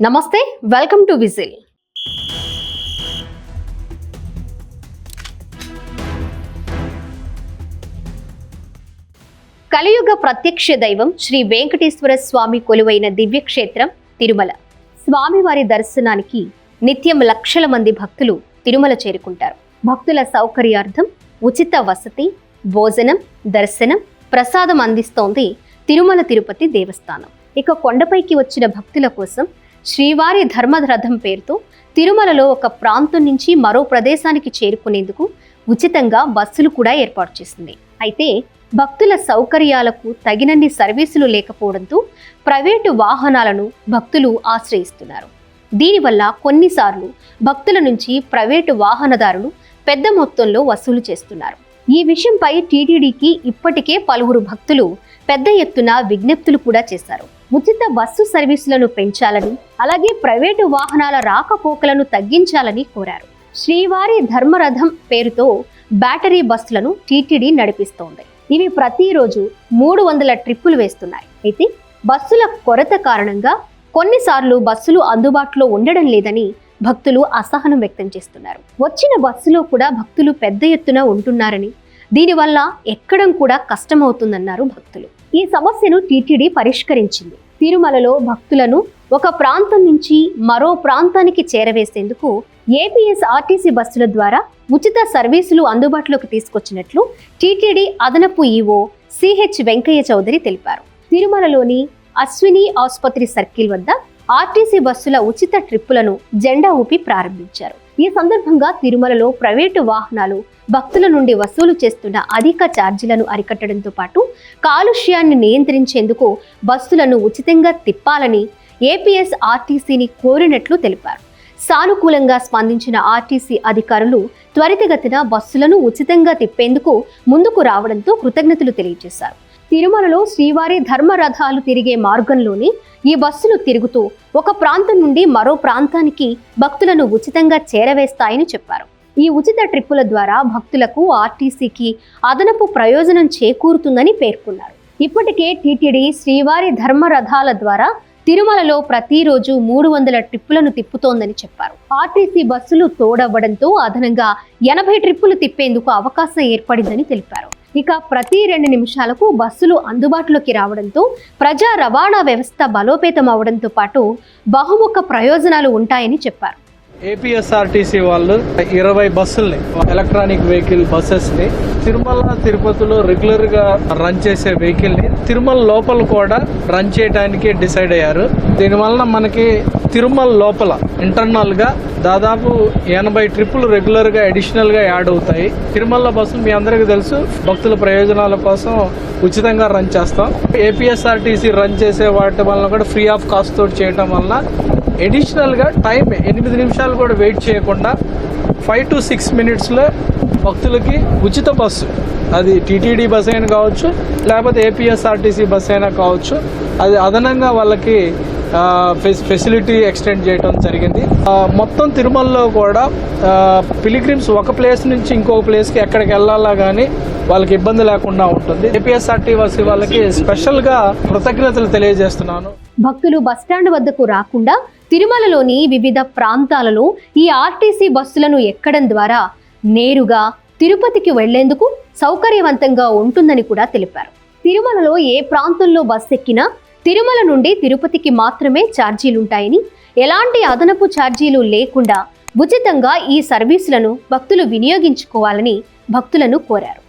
నమస్తే, welcome to whistle. కలియుగ ప్రత్యక్ష దైవం శ్రీ వెంకటేశ్వర స్వామి కొలువైన దివ్యక్షేత్రం తిరుమల. స్వామివారి దర్శనానికి నిత్యం లక్షల మంది భక్తులు తిరుమల చేరుకుంటారు. భక్తుల సౌకర్యార్థం ఉచిత వసతి, భోజనం, దర్శనం, ప్రసాదం అందిస్తోంది తిరుమల తిరుపతి దేవస్థానం. ఇక కొండపైకి వచ్చిన భక్తుల కోసం శ్రీవారి ధర్మరథం పేరుతో తిరుమలలో ఒక ప్రాంతం నుంచి మరో ప్రదేశానికి చేరుకునేందుకు ఉచితంగా బస్సులు కూడా ఏర్పాటు చేసింది. అయితే భక్తుల సౌకర్యాలకు తగినన్ని సర్వీసులు లేకపోవడంతో ప్రైవేటు వాహనాలను భక్తులు ఆశ్రయిస్తున్నారు. దీనివల్ల కొన్నిసార్లు భక్తుల నుంచి ప్రైవేటు వాహనదారులు పెద్ద మొత్తంలో వసూలు చేస్తున్నారు. ఈ విషయంపై టీటీడీకి ఇప్పటికే పలువురు భక్తులు పెద్ద ఎత్తున విజ్ఞప్తులు కూడా చేశారు. ఉచిత బస్సు సర్వీసులను పెంచాలని, అలాగే ప్రైవేటు వాహనాల రాకపోకలను తగ్గించాలని కోరారు. శ్రీవారి ధర్మరథం పేరుతో బ్యాటరీ బస్సులను టీటీడీ నడిపిస్తోంది. ఇవి ప్రతిరోజు 300 ట్రిప్పులు వేస్తున్నాయి. అయితే బస్సుల కొరత కారణంగా కొన్నిసార్లు బస్సులు అందుబాటులో ఉండడం లేదని భక్తులు అసహనం వ్యక్తం చేస్తున్నారు. వచ్చిన బస్సులో కూడా భక్తులు పెద్ద ఎత్తున ఉంటున్నారని, దీనివల్ల ఎక్కడం కూడా కష్టమవుతుందన్నారు భక్తులు. ఈ సమస్యను టీటీడీ పరిష్కరించింది. తిరుమలలో భక్తులను ఒక ప్రాంతం నుంచి మరో ప్రాంతానికి చేరవేసేందుకు ఏపీఎస్ఆర్టీసీ బస్సుల ద్వారా ఉచిత సర్వీసులు అందుబాటులోకి తీసుకొచ్చినట్లు టీటీడీ అదనపు ఈవో సిహెచ్ వెంకయ్య చౌదరి తెలిపారు. తిరుమలలోని అశ్విని ఆసుపత్రి సర్కిల్ వద్ద ఆర్టీసీ బస్సుల ఉచిత ట్రిప్పులను జెండా ఊపి ప్రారంభించారు. ఈ సందర్భంగా తిరుమలలో ప్రైవేటు వాహనాలు భక్తుల నుండి వసూలు చేస్తున్న అధిక ఛార్జీలను అరికట్టడంతో పాటు కాలుష్యాన్ని నియంత్రించేందుకు బస్సులను ఉచితంగా తిప్పాలని ఏపీఎస్ఆర్టీసీని కోరినట్లు తెలిపారు. సానుకూలంగా స్పందించిన ఆర్టీసీ అధికారులు త్వరితగతిన బస్సులను ఉచితంగా తిప్పేందుకు ముందుకు రావడంతో కృతజ్ఞతలు తెలియజేశారు. తిరుమలలో శ్రీవారి ధర్మరథాలు తిరిగే మార్గంలోనే ఈ బస్సులు తిరుగుతూ ఒక ప్రాంతం నుండి మరో ప్రాంతానికి భక్తులను ఉచితంగా చేరవేస్తాయని చెప్పారు. ఈ ఉచిత ట్రిప్పుల ద్వారా భక్తులకు ఆర్టీసీకి అదనపు ప్రయోజనం చేకూరుతుందని పేర్కొన్నారు. ఇప్పటికే టీటీడీ శ్రీవారి ధర్మరథాల ద్వారా తిరుమలలో ప్రతిరోజు 300 ట్రిప్పులను తిప్పుతోందని చెప్పారు. ఆర్టీసీ బస్సులు తోడవ్వడంతో అదనంగా 80 ట్రిప్పులు తిప్పేందుకు అవకాశం ఏర్పడిందని తెలిపారు. ఇక ప్రతి 2 నిమిషాలకు బస్సులు అందుబాటులోకి రావడంతో ప్రజా రవాణా వ్యవస్థ బలోపేతం అవడంతో పాటు బహుముఖ ప్రయోజనాలు ఉంటాయని చెప్పారు. ఏపీఎస్ఆర్టీసీ వాళ్ళు 20 బస్సుల్ని, ఎలక్ట్రానిక్ వెహికల్ బస్సెస్ని తిరుమల తిరుపతిలో రెగ్యులర్గా రన్ చేసే వెహికల్ని తిరుమల లోపల కూడా రన్ చేయడానికి డిసైడ్ అయ్యారు. దీనివలన మనకి తిరుమల లోపల ఇంటర్నల్గా దాదాపు 80 ట్రిప్పులు రెగ్యులర్గా అడిషనల్గా యాడ్ అవుతాయి. తిరుమల బస్సులు మీ అందరికీ తెలుసు, భక్తుల ప్రయోజనాల కోసం ఉచితంగా రన్ చేస్తాం. ఏపీఎస్ఆర్టీసీ రన్ చేసే వాటి వలన కూడా ఫ్రీ ఆఫ్ కాస్ట్ తోటి చేయటం వలన అడిషనల్గా టైం 8 నిమిషాలు కూడా వెయిట్ చేయకుండా 5 to 6 మినిట్స్లో భక్తులకి ఉచిత బస్సు, అది టీటీడీ బస్ అయినా కావచ్చు, లేకపోతే ఏపీఎస్ఆర్టీసీ బస్ అయినా కావచ్చు, అది అదనంగా వాళ్ళకి ఫెసిలిటీ ఎక్స్టెండ్ చేయడం జరిగింది. మొత్తం తిరుమలలో కూడా పిలిగ్రిమ్స్ ఒక ప్లేస్ నుంచి ఇంకొక ప్లేస్కి ఎక్కడికి వెళ్ళాలా కానీ వాళ్ళకి ఇబ్బంది లేకుండా ఉంటుంది. ఏపీఎస్ఆర్టీసీ వాళ్ళకి స్పెషల్గా కృతజ్ఞతలు తెలియజేస్తున్నాను. భక్తులు బస్టాండ్ వద్దకు రాకుండా తిరుమలలోని వివిధ ప్రాంతాలలో ఈ ఆర్టీసీ బస్సులను ఎక్కడం ద్వారా నేరుగా తిరుపతికి వెళ్లేందుకు సౌకర్యవంతంగా ఉంటుందని కూడా తెలిపారు. తిరుమలలో ఏ ప్రాంతంలో బస్సు ఎక్కినా తిరుమల నుండి తిరుపతికి మాత్రమే ఛార్జీలుంటాయని, ఎలాంటి అదనపు ఛార్జీలు లేకుండా ఉచితంగా ఈ సర్వీసులను భక్తులు వినియోగించుకోవాలని భక్తులను కోరారు.